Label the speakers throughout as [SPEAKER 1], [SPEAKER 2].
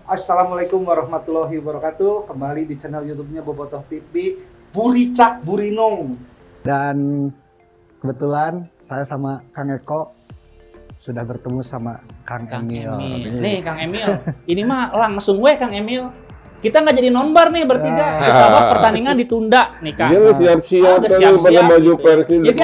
[SPEAKER 1] Assalamualaikum warahmatullahi wabarakatuh. Kembali di channel YouTube-nya Bobotoh TV, Buricak Burinong. Dan kebetulan saya sama Kang Eko sudah bertemu sama Kang Emil.
[SPEAKER 2] Nih Kang Emil, ini mah langsung Kang Emil. Kita nggak jadi nonbar nih bertiga. Sebab pertandingan ditunda nih Kang.
[SPEAKER 3] Dia siap-siap kan pakai baju Persib.
[SPEAKER 2] Jadi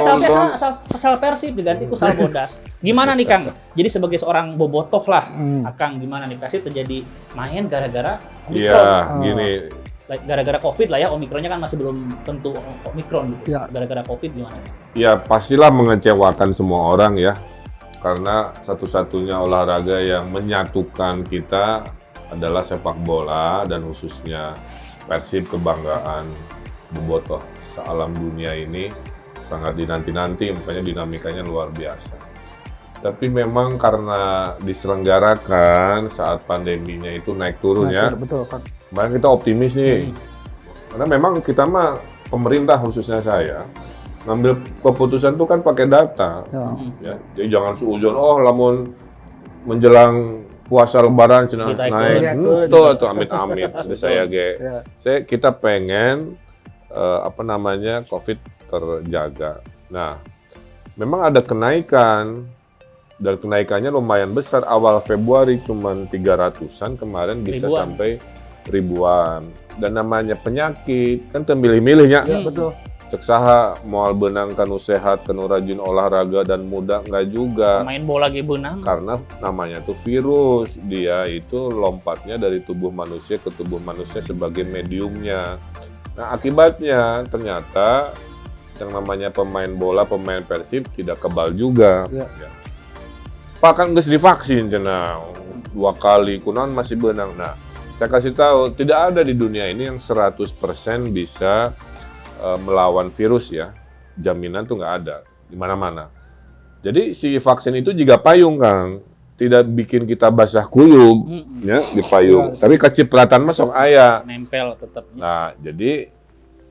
[SPEAKER 2] sal Persib diganti ku sal Bodas. Gimana nih Kang? Jadi sebagai seorang bobotoh lah, Kang gimana nih Persib terjadi main gara-gara Omikron?
[SPEAKER 3] Iya, gini.
[SPEAKER 2] Gara-gara Covid lah ya, Omikronnya kan masih belum tentu Omikron gitu.
[SPEAKER 1] Ya.
[SPEAKER 2] Gara-gara Covid gimana?
[SPEAKER 3] Ya pastilah mengecewakan semua orang ya. Karena satu-satunya olahraga yang menyatukan kita adalah sepak bola dan khususnya Persib, kebanggaan bobotoh sealam dunia ini sangat dinanti-nanti, makanya dinamikanya luar biasa. Tapi memang karena diselenggarakan saat pandeminya itu naik turun ya.
[SPEAKER 1] Betul, Kang.
[SPEAKER 3] Kemarin kita optimis nih, karena memang kita mah pemerintah khususnya saya ngambil keputusan itu kan pakai data, ya. Jadi jangan suudzon, lamun menjelang puasa Lebaran cina naik, tuh amit-amit. Saya kita pengen COVID terjaga. Nah, memang ada kenaikan dan kenaikannya lumayan besar. Awal Februari cuma 300-an, kemarin bisa sampai ribuan. Dan namanya penyakit kan temilih-milihnya.
[SPEAKER 1] Iya, betul.
[SPEAKER 3] Cek saha moal benang kanu sehat, kanu rajin olahraga dan muda nggak juga.
[SPEAKER 2] Main bola ge benang.
[SPEAKER 3] Karena namanya tuh virus, dia itu lompatnya dari tubuh manusia ke tubuh manusia sebagai mediumnya. Nah akibatnya ternyata yang namanya pemain bola, pemain Persib tidak kebal juga. Ya. Pak kan nggak divaksin cina 2 kali, kunaon masih benang. Nah saya kasih tahu tidak ada di dunia ini yang 100% bisa melawan virus ya, jaminan tuh nggak ada di mana-mana. Jadi si vaksin itu juga payung Kang, tidak bikin kita basah kuyup ya di payung, tapi kecipratan masuk aya.
[SPEAKER 2] Nempel tetap.
[SPEAKER 3] Nah jadi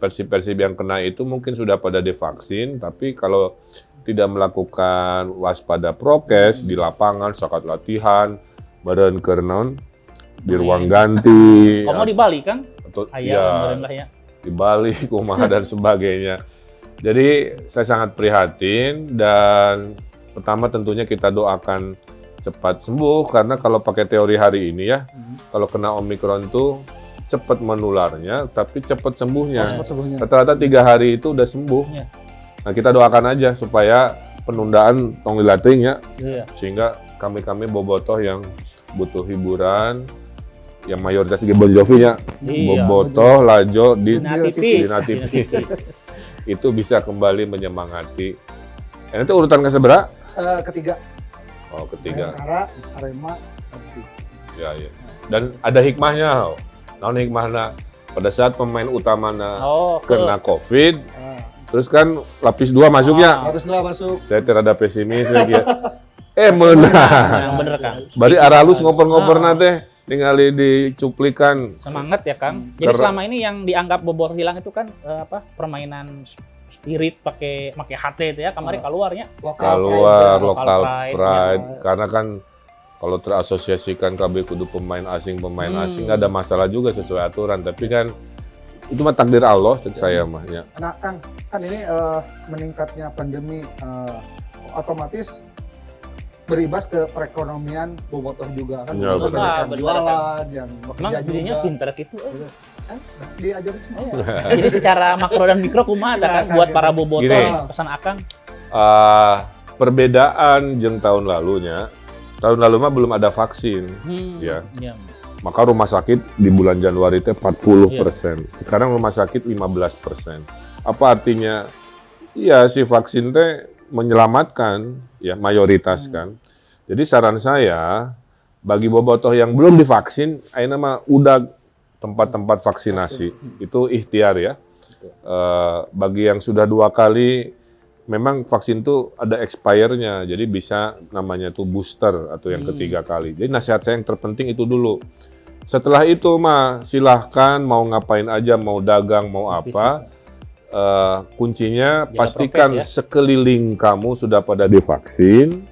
[SPEAKER 3] Persib yang kena itu mungkin sudah pada divaksin, tapi kalau tidak melakukan waspada prokes di lapangan, saat latihan, meureun keur naon di ruang ganti.
[SPEAKER 2] Kamu di Bali kan?
[SPEAKER 3] Ayah lah ya. Di Bali, kumaha dan sebagainya. Jadi saya sangat prihatin dan pertama tentunya kita doakan cepat sembuh karena kalau pakai teori hari ini ya, kalau kena Omikron tuh cepat menularnya tapi cepat sembuhnya. Rata-rata 3 hari itu udah sembuh. Ya. Nah kita doakan aja supaya penundaan tong dilatih ya, sehingga kami bobotoh yang butuh hiburan, yang mayoritas Bon Jovi-nya, bobotoh, lajo, di TV. Itu bisa kembali menyemangati. Itu urutan keseberapa?
[SPEAKER 1] Ketiga.
[SPEAKER 3] Oh, ketiga.
[SPEAKER 1] Bayangkara, Arema, Persib.
[SPEAKER 3] Ya. Dan ada hikmahnya. Naon hikmahna? Pada saat pemain utamana kena COVID, terus kan lapis 2 masuknya.
[SPEAKER 1] Lapis 2 masuk.
[SPEAKER 3] Saya terada pesimis lagi. Menang.
[SPEAKER 2] Yang bener Kang.
[SPEAKER 3] Bari aralus ngoper-ngoper nate. Ningali dicuplikan
[SPEAKER 2] semangat ya Kang. Jadi selama ini yang dianggap bobotoh hilang itu kan permainan spirit pakai HT itu ya, kemarin keluarnya lokal pride. Karena kan kalau terasosiasikan KB kudu pemain asing nggak ada masalah juga sesuai aturan, tapi kan itu mah takdir Allah cek saya mah ya.
[SPEAKER 1] Nah Kang, kan ini meningkatnya pandemi otomatis berimbas ke perekonomian bobotoh juga kan.
[SPEAKER 3] Ya,
[SPEAKER 1] jualan yang
[SPEAKER 2] bekerja juga. Emang pinter gitu.
[SPEAKER 1] Diajarin semua.
[SPEAKER 2] Jadi secara makro dan mikro kumaha kan buat para bobotoh pesan Akang.
[SPEAKER 3] Perbedaan jeung tahun lalunya. Tahun lalu mah belum ada vaksin ya. Maka rumah sakit di bulan Januari itu 40%. Sekarang rumah sakit 15%. Apa artinya? Ya si vaksin teh menyelamatkan ya mayoritas kan. Jadi saran saya bagi bobotoh yang belum divaksin, ayeuna mah udah tempat-tempat vaksinasi itu ikhtiar ya. Bagi yang sudah 2 kali, memang vaksin tuh ada expire-nya, jadi bisa namanya tuh booster atau yang ketiga kali. Jadi nasihat saya yang terpenting itu dulu. Setelah itu mah silahkan mau ngapain aja, mau dagang, mau apa. kuncinya
[SPEAKER 2] Jaga
[SPEAKER 3] pastikan
[SPEAKER 2] prokes, ya.
[SPEAKER 3] sekeliling kamu sudah pada divaksin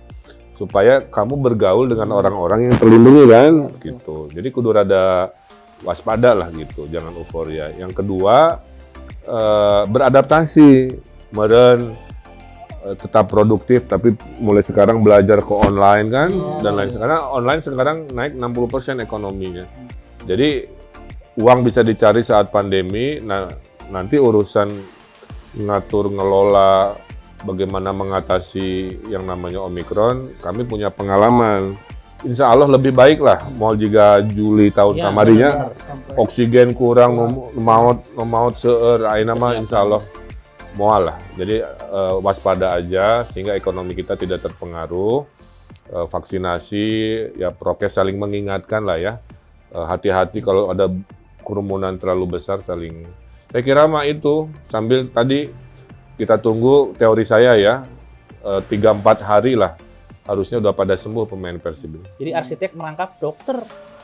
[SPEAKER 3] supaya kamu bergaul dengan orang-orang yang terlindungi kan gitu. Jadi kudu rada waspada lah gitu, jangan euforia. Yang kedua beradaptasi, meren tetap produktif tapi mulai sekarang belajar ke online kan dan lain karena online sekarang naik 60% ekonominya. Jadi uang bisa dicari saat pandemi. Nah, nanti urusan ngatur ngelola bagaimana mengatasi yang namanya Omikron, kami punya pengalaman. Insya Allah lebih baik lah. Mau jika Juli tahun
[SPEAKER 2] Ya,
[SPEAKER 3] kamarinya
[SPEAKER 1] Sampai
[SPEAKER 3] oksigen kurang, maut seueur, ayeuna mah insya Allah moal lah. Jadi waspada aja sehingga ekonomi kita tidak terpengaruh. Vaksinasi, ya prokes saling mengingatkan lah ya. Hati-hati kalau ada kerumunan terlalu besar saling. Saya kira mah itu sambil tadi kita tunggu teori saya ya 3-4 hari lah harusnya udah pada sembuh pemain Persib.
[SPEAKER 2] Jadi arsitek merangkap dokter.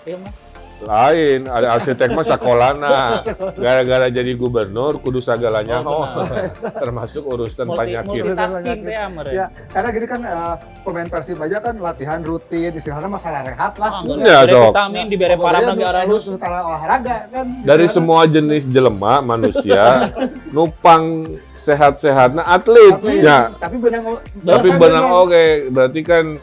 [SPEAKER 2] Ya, Mas.
[SPEAKER 3] Lain, ada arsitek mah sakolana. Gara-gara jadi gubernur kudu sagalanya termasuk urusan penyakit.
[SPEAKER 2] Multitasking teh ameureun.
[SPEAKER 1] ya, karena gini kan pemain Persib aja kan latihan rutin, istilahnya masalah rehat lah.
[SPEAKER 3] Ya,
[SPEAKER 2] Dibere
[SPEAKER 3] sok.
[SPEAKER 2] vitamin, dibere parang lagi aralus.
[SPEAKER 1] Olahraga kan.
[SPEAKER 3] Dari semua jenis jelema manusia nupang sehat-sehatna atlet. Ya,
[SPEAKER 1] Tapi benang
[SPEAKER 3] tapi benang oke, berarti kan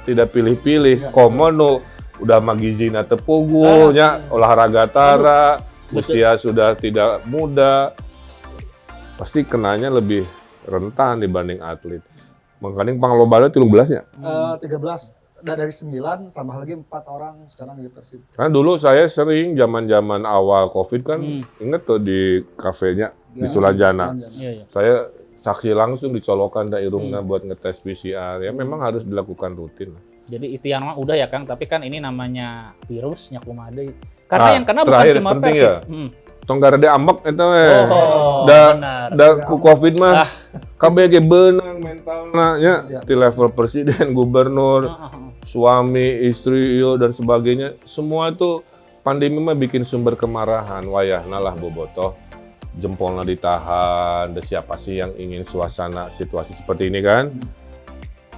[SPEAKER 3] tidak pilih-pilih. Komo nu udah magizina tepugu, nya olahraga tara, usia sudah tidak muda, pasti kenanya lebih rentan dibanding atlet. Makanya panglobana 13 nya.
[SPEAKER 1] 13 dari 9 tambah lagi 4 orang sekarang di Persib.
[SPEAKER 3] Karena dulu saya sering zaman-zaman awal Covid kan, inget tuh di kafenya di Sulanjana.
[SPEAKER 2] Iya, iya.
[SPEAKER 3] Saya saksi langsung dicolokan irungna buat ngetes PCR. Ya memang harus dilakukan rutin.
[SPEAKER 2] Jadi itu yang mah udah ya Kang, tapi kan ini namanya virus nya kumaha deui. Karena yang kena bukan
[SPEAKER 3] terakhir
[SPEAKER 2] cuma
[SPEAKER 3] penting
[SPEAKER 2] Persib.
[SPEAKER 3] ya. Tong gara de ambek eta we.
[SPEAKER 2] Oh,
[SPEAKER 3] Da
[SPEAKER 2] benar.
[SPEAKER 3] ku Covid mah kabeh ge beunang mentalna nya di level presiden, gubernur, suami, istri, iyo dan sebagainya. Semua itu pandemi mah bikin sumber kemarahan. Wayahna lah bobotoh jempolnya ditahan. Dan siapa sih yang ingin suasana situasi seperti ini kan?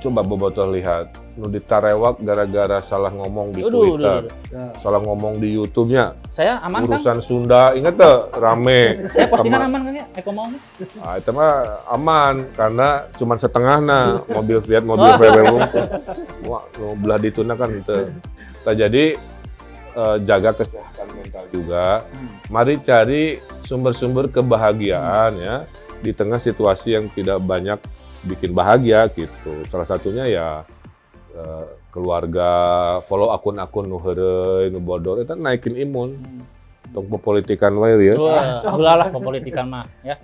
[SPEAKER 3] Coba bobotoh lihat, nu ditarewak gara-gara salah ngomong di Twitter, salah ngomong di YouTube-nya.
[SPEAKER 2] Saya aman kan?
[SPEAKER 3] Urusan Sunda, inget tuh rame.
[SPEAKER 2] Saya postingan aman kan ya? Eko mau nih.
[SPEAKER 3] Ah, itu mah aman karena cuma setengahna mobil Fiat, mobil VW. Wah, nu belah dituna kan itu. Nah, jadi jaga kesehatan mental juga. Mari cari sumber-sumber kebahagiaan ya di tengah situasi yang tidak banyak bikin bahagia gitu. Salah satunya ya keluarga, follow akun-akun nu heureuy, nu bodor eta naikin imun. Tong pepolitikan wae ya.
[SPEAKER 2] Wah, belalah pepolitikan mah ya.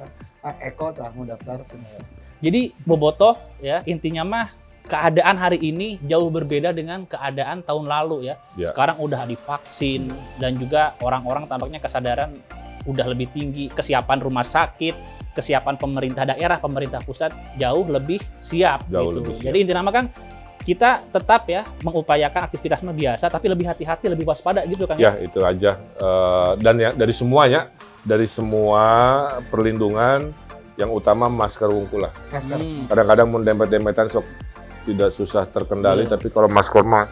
[SPEAKER 1] Eko tah mau daftar sebenarnya.
[SPEAKER 2] Jadi bobotoh ya intinya mah keadaan hari ini jauh berbeda dengan keadaan tahun lalu ya.
[SPEAKER 3] Ya.
[SPEAKER 2] Sekarang udah divaksin dan juga orang-orang tampaknya kesadaran udah lebih tinggi, kesiapan rumah sakit, kesiapan pemerintah daerah, pemerintah pusat jauh lebih siap
[SPEAKER 3] Jauh
[SPEAKER 2] gitu.
[SPEAKER 3] lebih siap.
[SPEAKER 2] Jadi intinya mah Kang, kita tetap ya mengupayakan aktivitas mah biasa tapi lebih hati-hati, lebih waspada gitu Kang.
[SPEAKER 3] Ya itu aja. Dan ya dari semuanya, dari semua perlindungan yang utama masker wungkul lah. Kadang-kadang mau dempet-dempetan sok tidak susah terkendali, tapi kalau masker mah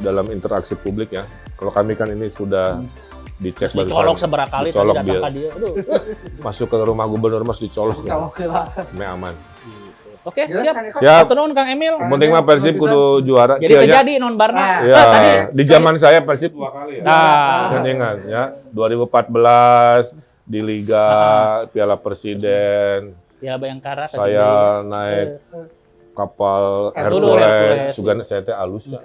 [SPEAKER 3] dalam interaksi publik ya. Kalau kami kan ini sudah dicek
[SPEAKER 2] Dicolok seberapa kali tadi
[SPEAKER 3] dicolok
[SPEAKER 2] datang
[SPEAKER 3] dia.
[SPEAKER 2] ke dia. Aduh.
[SPEAKER 3] Masuk ke rumah gubernur mas dicolok.
[SPEAKER 1] Oke lah.
[SPEAKER 3] Me aman.
[SPEAKER 2] Oke,
[SPEAKER 1] Gila,
[SPEAKER 2] siap.
[SPEAKER 1] Kang Eko.
[SPEAKER 3] Siap.
[SPEAKER 2] Hatur nuhun Kang Emil.
[SPEAKER 3] Yang penting mah Persib kudu juara.
[SPEAKER 2] Jadi
[SPEAKER 3] Iya, ya.
[SPEAKER 2] terjadi non Barna.
[SPEAKER 3] Ya,
[SPEAKER 2] Tadi
[SPEAKER 3] di zaman saya Persib 2 kali ya.
[SPEAKER 2] Nah.
[SPEAKER 3] Saya ingat ya, 2014 di Liga Piala Presiden.
[SPEAKER 2] ya Bayangkara tadi.
[SPEAKER 3] Saya naik kapal
[SPEAKER 2] Hercules.
[SPEAKER 3] Hercules, juga saya teh alus ya.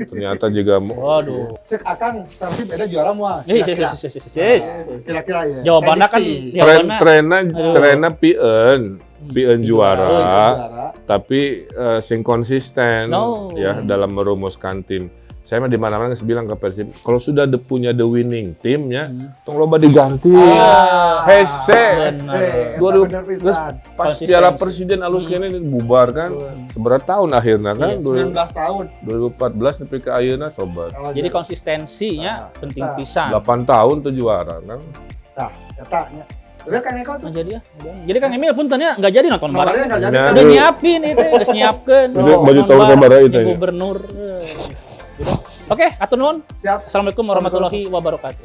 [SPEAKER 3] Ternyata juga
[SPEAKER 2] Waduh.
[SPEAKER 1] Cek Akang Persib beda juara moal. Kira-kira ya.
[SPEAKER 2] Jawabannya kan
[SPEAKER 1] Prediksi.
[SPEAKER 3] Trena pieun juara,
[SPEAKER 1] juara.
[SPEAKER 3] tapi sing konsisten
[SPEAKER 2] No.
[SPEAKER 3] ya dalam merumuskan tim. Saya mah di mana-mana bilang ke Persib, kalau sudah punya the winning team ya, tong loba diganti. Hese.
[SPEAKER 2] Benar.
[SPEAKER 3] 2000 pas Piala Presiden alus kene bubar kan. Seberapa tahun akhirnya kan?
[SPEAKER 1] 19 tahun.
[SPEAKER 3] 2014 nepi ka ayeuna sobat.
[SPEAKER 2] Jadi konsistensinya penting pisan.
[SPEAKER 3] 8 tahun tuh juara kan.
[SPEAKER 1] Tah, eta nya. Udah Kang Eko tuh.
[SPEAKER 2] Nggak jadi ya. Jadi Kang Emil punten ya nggak jadi nonton bareng.
[SPEAKER 1] Kemarin nggak jadi.
[SPEAKER 3] Ya.
[SPEAKER 2] Udah nyiapin itu, udah nyiapkeun.
[SPEAKER 3] Itu baju tahun sabaraha itu ya.
[SPEAKER 2] Gubernur. Oke, atur nuhun.
[SPEAKER 1] Siap.
[SPEAKER 2] Assalamualaikum warahmatullahi wabarakatuh.